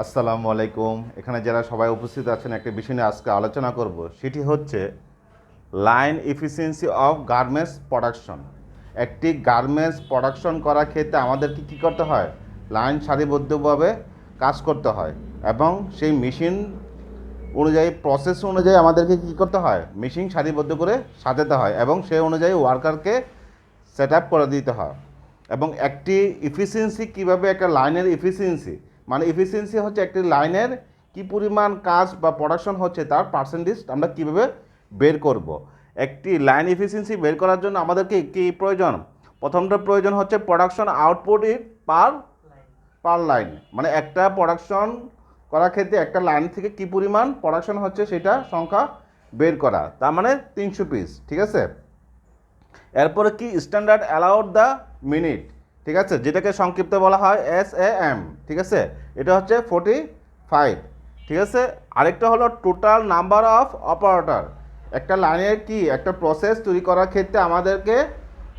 আসসালামু আলাইকুম। এখানে যারা সবাই উপস্থিত আছেন একটা বিষয় নিয়ে আজকে আলোচনা করব, সেটি হচ্ছে line efficiency of garments production. একটি গার্মেন্টস প্রোডাকশন করার ক্ষেত্রে আমাদেরকে কী করতে হয়? লাইন সারিবদ্ধভাবে কাজ করতে হয় এবং সেই মেশিন অনুযায়ী প্রসেস অনুযায়ী আমাদেরকে কী করতে হয়? মেশিন সারিবদ্ধ করে সাজাতে হয় এবং সেই অনুযায়ী ওয়ার্কারকে সেট আপ করে দিতে হয়। এবং একটি এফিসিয়েন্সি কীভাবে একটা লাইনের এফিসিয়েন্সি মানে এফিসিয়েন্সি হচ্ছে একটি লাইনের কি পরিমাণ কাজ বা প্রোডাকশন হচ্ছে তার পার্সেন্টেজ আমরা কীভাবে বের করব। একটি লাইন এফিসিয়েন্সি বের করার জন্য আমাদেরকে কী প্রয়োজন? প্রথমটা প্রয়োজন হচ্ছে প্রোডাকশন আউটপুট পার লাইন, মানে একটা প্রোডাকশন করার ক্ষেত্রে একটা লাইন থেকে কি পরিমাণ প্রোডাকশন হচ্ছে সেটা সংখ্যা বের করা, তার মানে 300 পিস। ঠিক আছে, এরপরে কি স্ট্যান্ডার্ড অ্যালাউড দ্য মিনিট, ঠিক আছে, যেটাকে সংক্ষিপ্ত বলা হয় SAM। ঠিক আছে, এটা হচ্ছে 45। ঠিক আছে, আরেকটা হলো টোটাল নাম্বার অফ অপারেটর। একটা লাইনের কি একটা প্রসেস তৈরি করার ক্ষেত্রে আমাদেরকে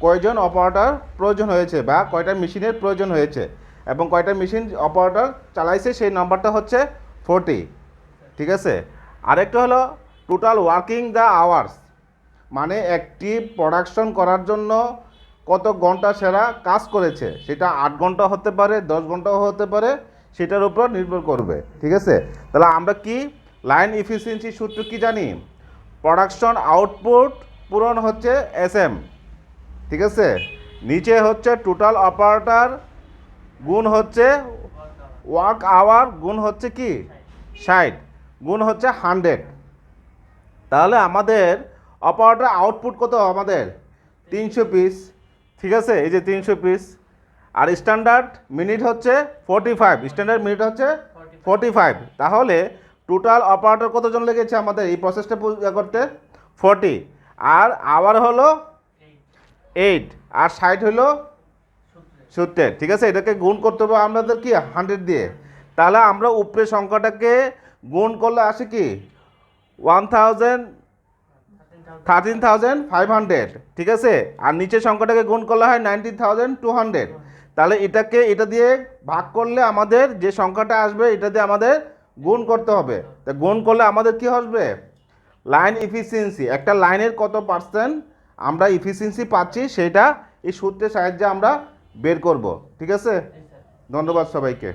কয়জন অপারেটর প্রয়োজন হয়েছে বা কয়টা মেশিনের প্রয়োজন হয়েছে এবং কয়টা মেশিন অপারেটর চালাইছে সেই নাম্বারটা হচ্ছে 40। ঠিক আছে, আরেকটা হলো টোটাল ওয়ার্কিং দ্য আওয়ার্স, মানে একটি প্রোডাকশন করার জন্য কত ঘন্টা সেরা কাজ করেছে, সেটা 8 ঘন্টা হতে পারে, 10 ঘন্টাও হতে পারে, সেটার উপর নির্ভর করবে। ঠিক আছে, তাহলে আমরা কি লাইন এফিসিয়েন্সি সূত্র কি জানি? প্রোডাকশন আউটপুট পূরণ হচ্ছে SM। ঠিক আছে, নিচে হচ্ছে টোটাল অপারেটর গুণ হচ্ছে ওয়ার্ক আওয়ার গুণ হচ্ছে কি 60 গুণ হচ্ছে 100। তাহলে আমাদের অপারেটর আউটপুট কত? আমাদের 300 পিস। ঠিক আছে, এই যে 300 পিস। আর স্ট্যান্ডার্ড মিনিট হচ্ছে 45, স্ট্যান্ডার্ড মিনিট হচ্ছে 45। তাহলে টোটাল অপারেটর কতজন লেগেছে আমাদের এই প্রসেসটা করতে? 40। আর আওয়ার হলো 8 আর 60 হলো 70। ঠিক আছে, এটাকে গুণ করতে হবে আমাদের কি 100 দিয়ে। তাহলে আমরা উপরের সংখ্যাটাকে গুণ করলে আসে কি 13,500। ঠিক আছে, আর নিচের সংখ্যাটাকে গুণ করলে হয় 19,200। তাহলে এটা দিয়ে ভাগ করলে আমাদের যে সংখ্যাটা আসবে এটা দিয়ে আমাদের গুণ করতে হবে। তা গুণ করলে আমাদের কি আসবে? লাইন এফিসিয়েন্সি, একটা লাইনের কত পার্সেন্ট আমরা এফিসিয়েন্সি পাচ্ছি সেটা এই সূত্রের সাহায্যে আমরা বের করব। ঠিক আছে, ধন্যবাদ সবাইকে।